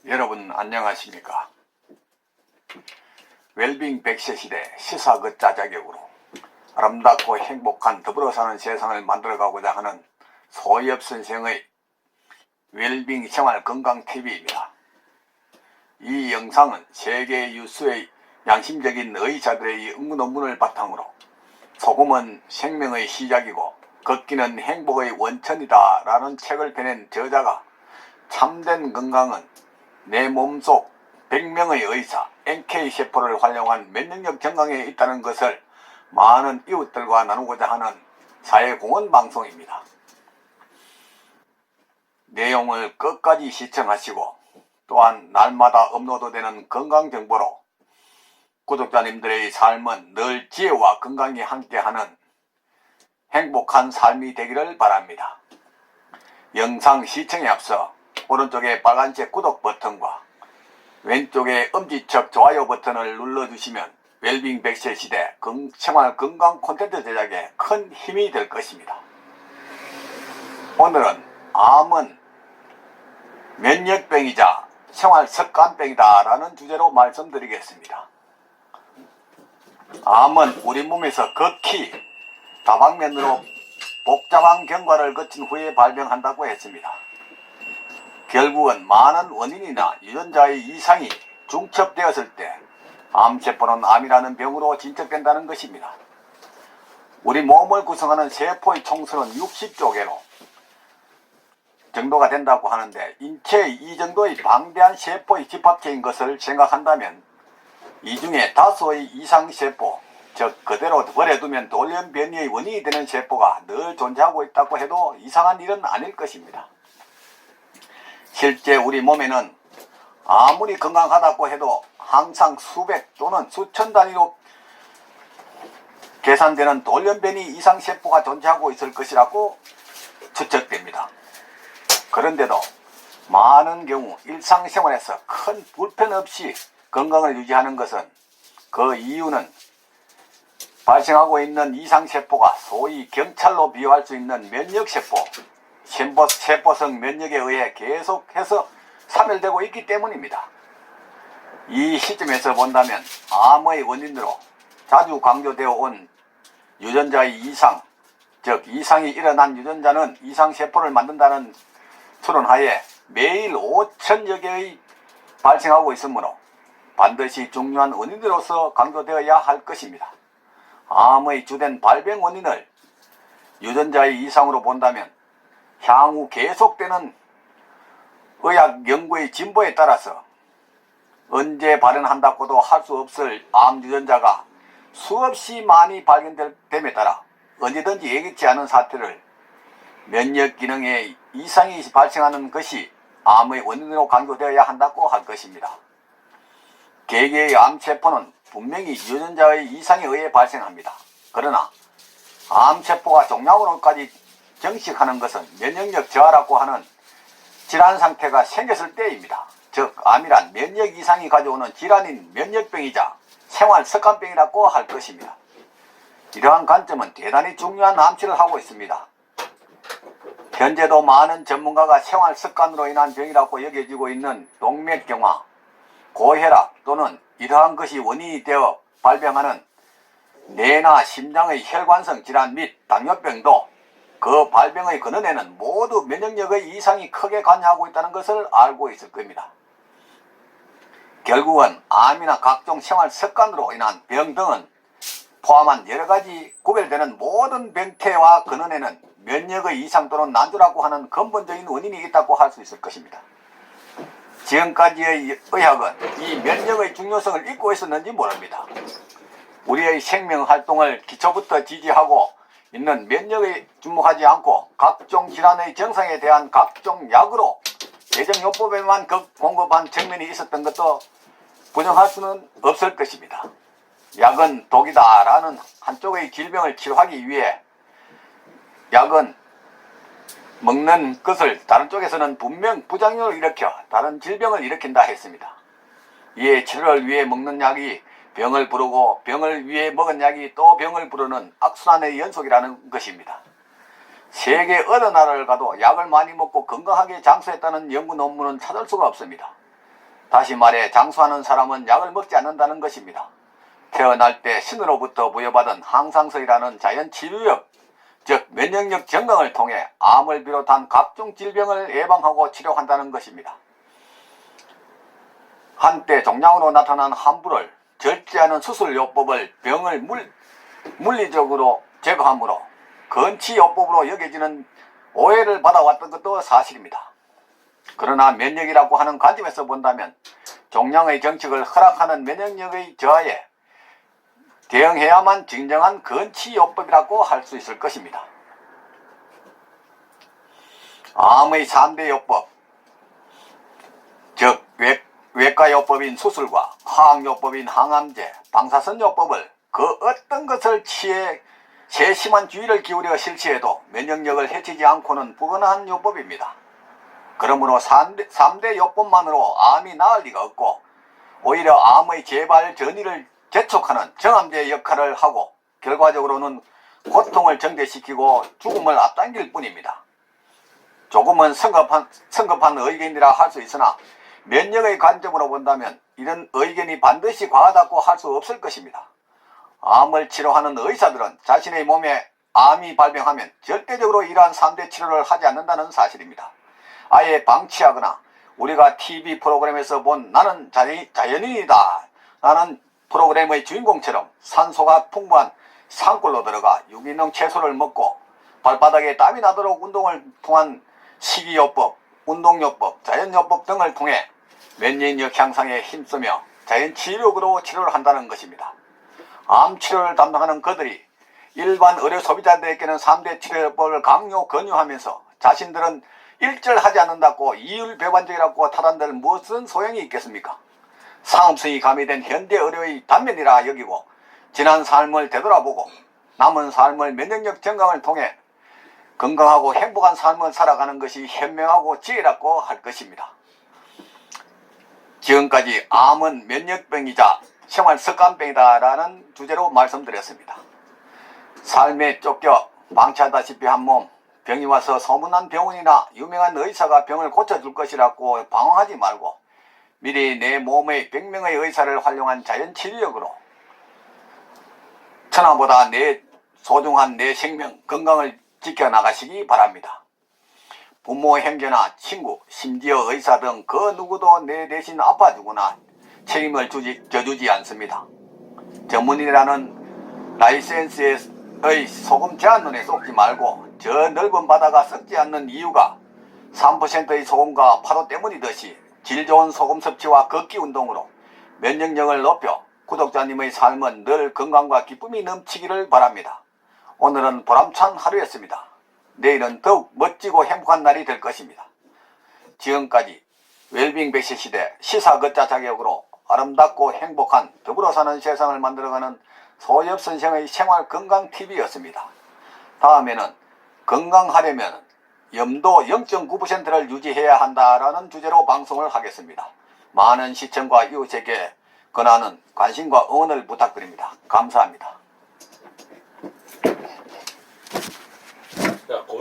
여러분 안녕하십니까? 웰빙 100세 시대 시사걷자 자격으로 아름답고 행복한 더불어 사는 세상을 만들어가고자 하는 소엽 선생의 웰빙 생활 건강 TV입니다. 이 영상은 세계 유수의 양심적인 의사들의 연구 논문을 바탕으로 소금은 생명의 시작이고 걷기는 행복의 원천이다 라는 책을 펴낸 저자가 참된 건강은 내 몸속 100명의 의사 NK세포를 활용한 면역력 건강에 있다는 것을 많은 이웃들과 나누고자 하는 사회공헌 방송입니다. 내용을 끝까지 시청하시고 또한 날마다 업로드되는 건강정보로 구독자님들의 삶은 늘 지혜와 건강이 함께하는 행복한 삶이 되기를 바랍니다. 영상 시청에 앞서 오른쪽에 빨간색 구독 버튼과 왼쪽에 엄지척 좋아요 버튼을 눌러주시면 웰빙 100세 시대 생활 건강 콘텐츠 제작에 큰 힘이 될 것입니다. 오늘은 암은 면역병이자 생활 습관병이다 라는 주제로 말씀드리겠습니다. 암은 우리 몸에서 극히 다방면으로 복잡한 경과를 거친 후에 발병한다고 했습니다. 결국은 많은 원인이나 유전자의 이상이 중첩되었을 때 암세포는 암이라는 병으로 진척된다는 것입니다. 우리 몸을 구성하는 세포의 총수는 60조 개로 정도가 된다고 하는데 인체의 이 정도의 방대한 세포의 집합체인 것을 생각한다면 이 중에 다수의 이상세포, 즉 그대로 버려두면 돌연변이의 원인이 되는 세포가 늘 존재하고 있다고 해도 이상한 일은 아닐 것입니다. 실제 우리 몸에는 아무리 건강하다고 해도 항상 수백 또는 수천 단위로 계산되는 돌연변이 이상세포가 존재하고 있을 것이라고 추측됩니다. 그런데도 많은 경우 일상생활에서 큰 불편 없이 건강을 유지하는 것은 그 이유는 발생하고 있는 이상세포가 소위 경찰로 비유할 수 있는 면역세포, 세포성 면역에 의해 계속해서 사멸되고 있기 때문입니다. 이 시점에서 본다면 암의 원인으로 자주 강조되어 온 유전자의 이상, 즉 이상이 일어난 유전자는 이상세포를 만든다는 추론하에 매일 5천여 개의 발생하고 있으므로 반드시 중요한 원인으로서 강조되어야 할 것입니다. 암의 주된 발병 원인을 유전자의 이상으로 본다면 향후 계속되는 의학 연구의 진보에 따라서 언제 발현한다고도 할 수 없을 암 유전자가 수없이 많이 발견됨에 따라 언제든지 예기치 않은 사태를 면역 기능에 이상이 발생하는 것이 암의 원인으로 강조되어야 한다고 할 것입니다. 개개의 암세포는 분명히 유전자의 이상에 의해 발생합니다. 그러나 암세포가 종양으로까지 정식하는 것은 면역력 저하라고 하는 질환 상태가 생겼을 때입니다. 즉 암이란 면역 이상이 가져오는 질환인 면역병이자 생활 습관병이라고 할 것입니다. 이러한 관점은 대단히 중요한 암시를 하고 있습니다. 현재도 많은 전문가가 생활 습관으로 인한 병이라고 여겨지고 있는 동맥경화, 고혈압 또는 이러한 것이 원인이 되어 발병하는 뇌나 심장의 혈관성 질환 및 당뇨병도 그 발병의 근원에는 모두 면역력의 이상이 크게 관여하고 있다는 것을 알고 있을 겁니다. 결국은 암이나 각종 생활 습관으로 인한 병 등은 포함한 여러가지 구별되는 모든 병태와 근원에는 면역의 이상 또는 난조라고 하는 근본적인 원인이 있다고 할 수 있을 것입니다. 지금까지의 의학은 이 면역의 중요성을 잊고 있었는지 모릅니다. 우리의 생명활동을 기초부터 지지하고 있는 면역에 주목하지 않고 각종 질환의 증상에 대한 각종 약으로 예정요법에만 공급한 측면이 있었던 것도 부정할 수는 없을 것입니다. 약은 독이다 라는 한쪽의 질병을 치료하기 위해 약은 먹는 것을 다른 쪽에서는 분명 부작용을 일으켜 다른 질병을 일으킨다 했습니다. 이에 치료를 위해 먹는 약이 병을 부르고 병을 위해 먹은 약이 또 병을 부르는 악순환의 연속이라는 것입니다. 세계 어느 나라를 가도 약을 많이 먹고 건강하게 장수했다는 연구 논문은 찾을 수가 없습니다. 다시 말해 장수하는 사람은 약을 먹지 않는다는 것입니다. 태어날 때 신으로부터 부여받은 항상성이라는 자연 치료력, 즉 면역력 증강을 통해 암을 비롯한 각종 질병을 예방하고 치료한다는 것입니다. 한때 종양으로 나타난 함부를 절제하는 수술요법을 병을 물리적으로 제거하므로 건치요법으로 여겨지는 오해를 받아왔던 것도 사실입니다. 그러나 면역이라고 하는 관점에서 본다면 종양의 정책을 허락하는 면역력의 저하에 대응해야만 진정한 건치요법이라고 할 수 있을 것입니다. 암의 3대 요법, 즉 외과요법인 수술과 화학요법인 항암제, 방사선요법을 그 어떤 것을 취해 세심한 주의를 기울여 실시해도 면역력을 해치지 않고는 불가능한 요법입니다. 그러므로 3대 요법만으로 암이 나을 리가 없고 오히려 암의 재발 전이를 재촉하는 정암제 역할을 하고 결과적으로는 고통을 정제시키고 죽음을 앞당길 뿐입니다. 조금은 성급한 의견이라 할 수 있으나 면역의 관점으로 본다면 이런 의견이 반드시 과하다고 할 수 없을 것입니다. 암을 치료하는 의사들은 자신의 몸에 암이 발병하면 절대적으로 이러한 3대 치료를 하지 않는다는 사실입니다. 아예 방치하거나 우리가 TV 프로그램에서 본 나는 자연인이다 라는 프로그램의 주인공처럼 산소가 풍부한 산골로 들어가 유기농 채소를 먹고 발바닥에 땀이 나도록 운동을 통한 식이요법, 운동요법, 자연요법 등을 통해 면역력 향상에 힘쓰며 자연치료력으로 치료를 한다는 것입니다. 암치료를 담당하는 그들이 일반 의료 소비자들에게는 3대 치료요법을 권유하면서 자신들은 일절하지 않는다고 이율배반적이라고 타단들 무슨 소용이 있겠습니까? 상업성이 가미된 현대 의료의 단면이라 여기고 지난 삶을 되돌아보고 남은 삶을 면역력 증강을 통해 건강하고 행복한 삶을 살아가는 것이 현명하고 지혜라고 할 것입니다. 지금까지 암은 면역병이자 생활습관병이다 라는 주제로 말씀드렸습니다. 삶에 쫓겨 방치하다시피 한 몸, 병이 와서 소문난 병원이나 유명한 의사가 병을 고쳐줄 것이라고 방황하지 말고 미리 내 몸의 100명의 의사를 활용한 자연치료력으로 천하보다 소중한 내 생명, 건강을 지켜나가시기 바랍니다. 부모, 형제나 친구, 심지어 의사 등 그 누구도 내 대신 아파주거나 책임을 져주지 않습니다. 전문의라는 라이센스의 소금 제한론에 속지 말고 저 넓은 바다가 썩지 않는 이유가 3%의 소금과 파도 때문이듯이 질 좋은 소금 섭취와 걷기 운동으로 면역력을 높여 구독자님의 삶은 늘 건강과 기쁨이 넘치기를 바랍니다. 오늘은 보람찬 하루였습니다. 내일은 더욱 멋지고 행복한 날이 될 것입니다. 지금까지 웰빙 100세 시대 시사걷자 자격으로 아름답고 행복한 더불어 사는 세상을 만들어가는 소엽선생의 생활건강TV였습니다. 다음에는 건강하려면 염도 0.9%를 유지해야 한다라는 주제로 방송을 하겠습니다. 많은 시청과 이웃에게 권하는 관심과 응원을 부탁드립니다. 감사합니다.